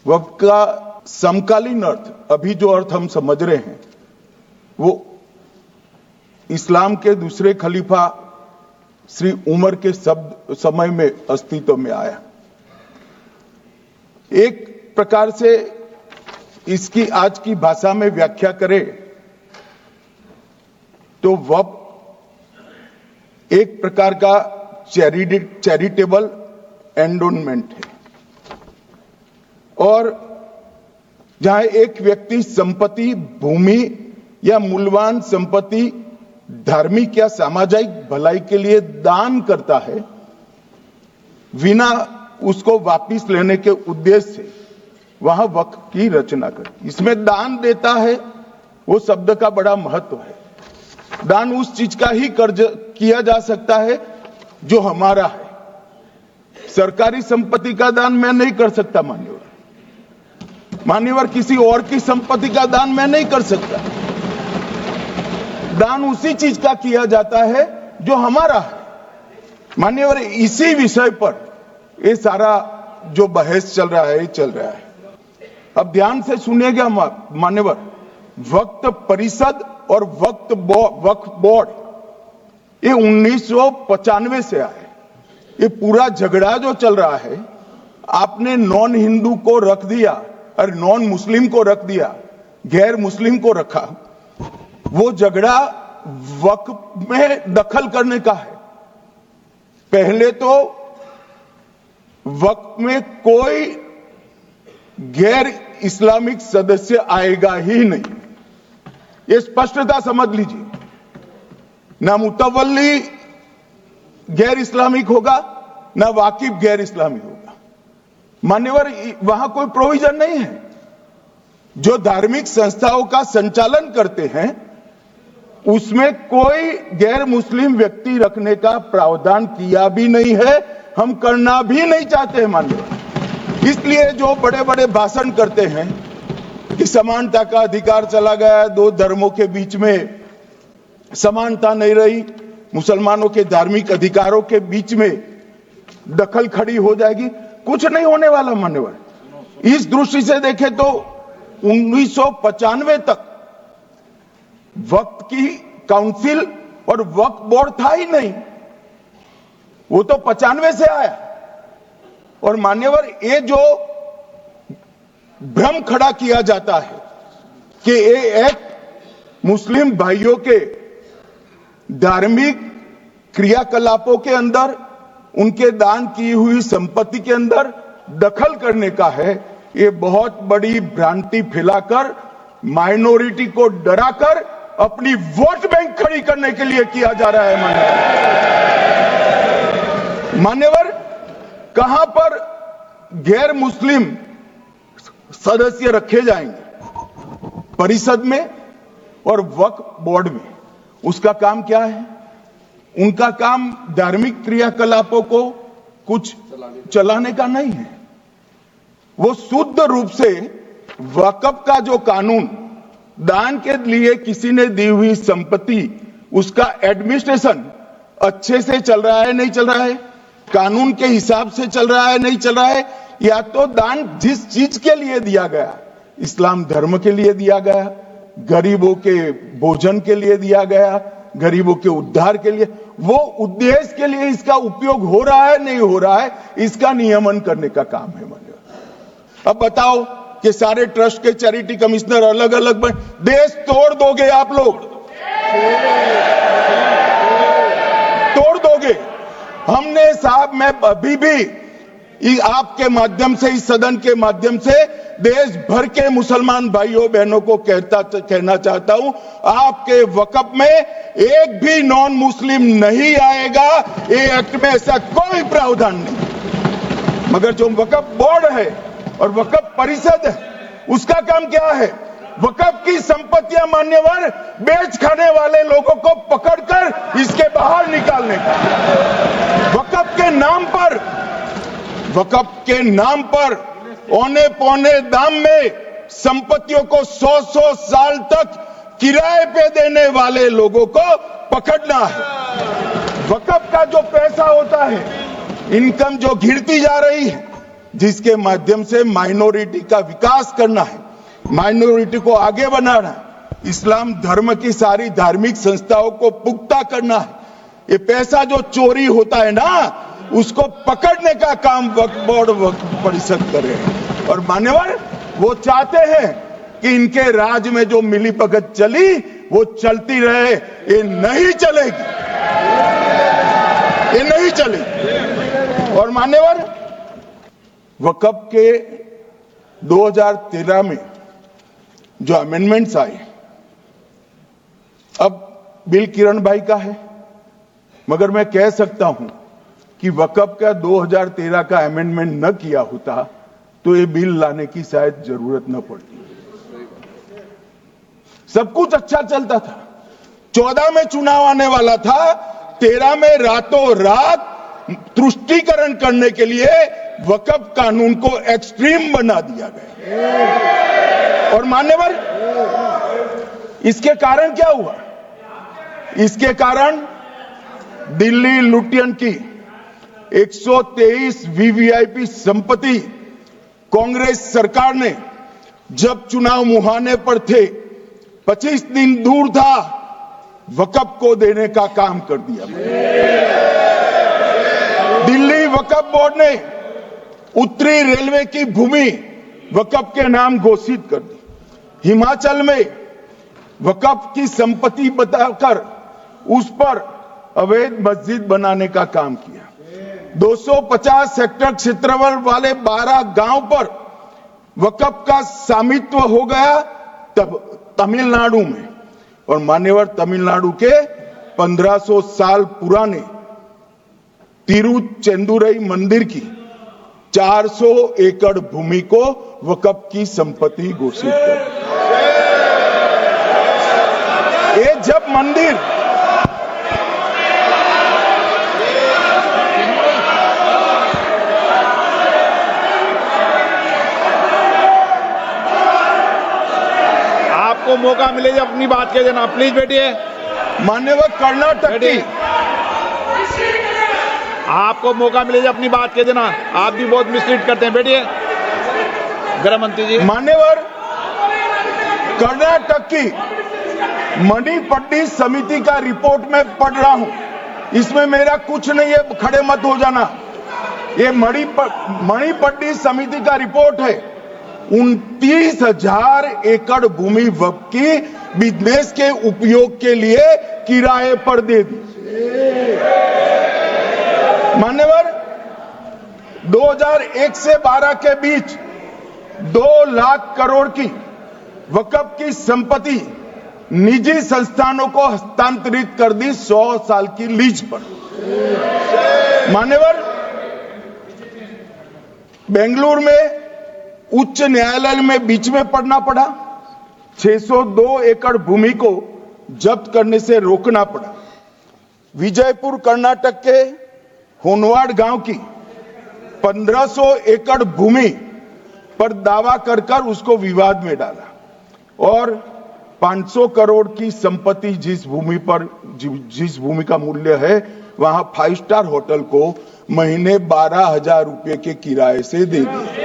वक्त का समकालीन अर्थ, अभी जो अर्थ हम समझ रहे हैं, वो इस्लाम के दूसरे खलीफा श्री उमर के समय में अस्तित्व में आया। एक प्रकार से इसकी आज की भाषा में व्याख्या करें तो वक्फ एक प्रकार का चैरिटेबल एंडोनमेंट है, और जहां एक व्यक्ति संपत्ति, भूमि या मूल्यवान संपत्ति धार्मिक या सामाजिक भलाई के लिए दान करता है बिना उसको वापस लेने के उद्देश्य से, वहां वक्फ की रचना करती। इसमें दान देता है, वो शब्द का बड़ा महत्व है। दान उस चीज का ही कर्ज किया जा सकता है जो हमारा है। सरकारी संपत्ति का दान मैं नहीं कर सकता, मान्यवर किसी और की संपत्ति का दान मैं नहीं कर सकता। दान उसी चीज का किया जाता है जो हमारा है। मान्यवर इसी विषय पर ये सारा जो बहस चल रहा है, चल रहा है। अब ध्यान से सुनिएगा मान्यवर, वक्फ परिषद और वक्फ बोर्ड ये 1995 से आए। ये पूरा झगड़ा जो चल रहा है, आपने नॉन हिंदू को रख दिया और नॉन मुस्लिम को रख दिया, गैर मुस्लिम को रखा। वो झगड़ा वक्फ में दखल करने का है। पहले तो वक्फ में कोई गैर इस्लामिक सदस्य आएगा ही नहीं, ये स्पष्टता समझ लीजिए। ना मुतवल्ली गैर इस्लामिक होगा, ना वाकिफ गैर इस्लामिक होगा। मान्यवर वहां कोई प्रोविजन नहीं है। जो धार्मिक संस्थाओं का संचालन करते हैं उसमें कोई गैर मुस्लिम व्यक्ति रखने का प्रावधान किया भी नहीं है, हम करना भी नहीं चाहते हैं मान्यवर। इसलिए जो बड़े बड़े भाषण करते हैं कि समानता का अधिकार चला गया, दो धर्मों के बीच में समानता नहीं रही, मुसलमानों के धार्मिक अधिकारों के बीच में दखल खड़ी हो जाएगी, कुछ नहीं होने वाला मान्यवर। इस दृष्टि से देखें तो 1995 तक वक्फ की काउंसिल और वक्फ बोर्ड था ही नहीं, वो तो 95 से आया। और मान्यवर ये जो भ्रम खड़ा किया जाता है कि ये एक मुस्लिम भाइयों के धार्मिक क्रियाकलापों के अंदर, उनके दान की हुई संपत्ति के अंदर दखल करने का है, ये बहुत बड़ी भ्रांति फैलाकर माइनॉरिटी को डराकर अपनी वोट बैंक खड़ी करने के लिए किया जा रहा है मान्यवर। कहां पर गैर मुस्लिम सदस्य रखे जाएंगे? परिषद में और वक्फ बोर्ड में। उसका काम क्या है? उनका काम धार्मिक क्रियाकलापों को कुछ चलाने का नहीं है। वो शुद्ध रूप से वक्फ का जो कानून, दान के लिए किसी ने दी हुई संपत्ति, उसका एडमिनिस्ट्रेशन अच्छे से चल रहा है, नहीं चल रहा है, कानून के हिसाब से चल रहा है, नहीं चल रहा है, या तो दान जिस चीज के लिए दिया गया, इस्लाम धर्म के लिए दिया गया, गरीबों के भोजन के लिए दिया गया, गरीबों के उद्धार के लिए, वो उद्देश्य के लिए इसका उपयोग हो रहा है, नहीं हो रहा है, इसका नियमन करने का काम है मान्यवर। अब बताओ कि सारे ट्रस्ट के चैरिटी कमिश्नर अलग अलग बन, देश तोड़ दोगे आप लोग, तोड़ दोगे। हमने साहब, मैं अभी भी आपके माध्यम से, इस सदन के माध्यम से देश भर के मुसलमान भाइयों बहनों को कहना चाहता हूं, आपके वक्फ में एक भी नॉन मुस्लिम नहीं आएगा, ये एक्ट में ऐसा कोई प्रावधान नहीं। मगर जो वक्फ बोर्ड है और वक्फ परिषद है, उसका काम क्या है? वक्फ की संपत्तियां मान्यवर बेच खाने वाले लोगों को पकड़कर इसके बाहर निकालने का। वक्फ के नाम पर औने पौने दाम में संपत्तियों को 100 साल तक किराए पे देने वाले लोगों को पकड़ना है। वक्फ का जो पैसा होता है, इनकम जो गिरती जा रही है, जिसके माध्यम से माइनॉरिटी का विकास करना है, माइनॉरिटी को आगे बढ़ाना है, इस्लाम धर्म की सारी धार्मिक संस्थाओं को पुख्ता करना है। ये पैसा जो चोरी होता है ना, उसको पकड़ने का काम वक्फ बोर्ड वक्फ परिषद करे। और मान्यवर, वो चाहते हैं कि इनके राज में जो मिलीभगत चली वो चलती रहे। ये नहीं चलेगी, ये नहीं चलेगी। और मान्यवर, वक्फ के 2013 में जो अमेंडमेंट्स आए, अब बिल किरण भाई का है, मगर मैं कह सकता हूं कि वक्फ का 2013 का अमेंडमेंट न किया होता तो ये बिल लाने की शायद जरूरत न पड़ती। सब कुछ अच्छा चलता था। 14 में चुनाव आने वाला था, 13 में रातों रात तुष्टीकरण करने के लिए वक्फ कानून को एक्सट्रीम बना दिया गया। और मान्यवर, इसके कारण क्या हुआ? इसके कारण दिल्ली लुटियन की 123 वीवीआईपी संपत्ति कांग्रेस सरकार ने जब चुनाव मुहाने पर थे, 25 दिन दूर था, वक्फ को देने का काम कर दिया। दिल्ली वक्फ बोर्ड ने उत्तरी रेलवे की भूमि वक्फ के नाम घोषित कर दी। हिमाचल में वक्फ की संपत्ति बताकर उस पर अवैध मस्जिद बनाने का काम किया। 250 हेक्टेयर क्षेत्रफल वाले 12 गांव पर वक्फ का स्वामित्व हो गया तब तमिलनाडु में। और मान्यवर, तमिलनाडु के 1500 साल पुराने तिरुचेंदुरई मंदिर की 400 एकड़ भूमि को वक्फ की संपत्ति घोषित कर। ये जब मंदिर आपको मौका मिले जब अपनी बात कह देना, प्लीज बैठिए। मान्यवर, कर्नाटक की, आपको मौका मिले जब अपनी बात कह देना। आप भी बहुत मिसलीड करते हैं, बैठिए। गृह मंत्री जी। मान्यवर, कर्नाटक की मणिपट्टी समिति का रिपोर्ट में पढ़ रहा हूं, इसमें मेरा कुछ नहीं है, खड़े मत हो जाना। ये मणिपट्टी समिति का रिपोर्ट है। 29,000 एकड़ भूमि वक्फ की बिजनेस के उपयोग के लिए किराए पर दे दी। मान्यवर, 2001 से 12 के बीच 2 लाख करोड़ की वक्फ की संपत्ति निजी संस्थानों को हस्तांतरित कर दी 100 साल की लीज पर। मान्यवर, बेंगलुरु में उच्च न्यायालय में बीच में पढ़ना पड़ा, 602 एकड़ भूमि को जब्त करने से रोकना पड़ा। विजयपुर कर्नाटक के होनवाड़ गांव की 1500 एकड़ भूमि पर दावा कर उसको विवाद में डाला और 500 करोड़ की संपत्ति जिस भूमि का मूल्य है वहां 5 स्टार होटल को महीने 12,000 रुपए के किराए से दे दी।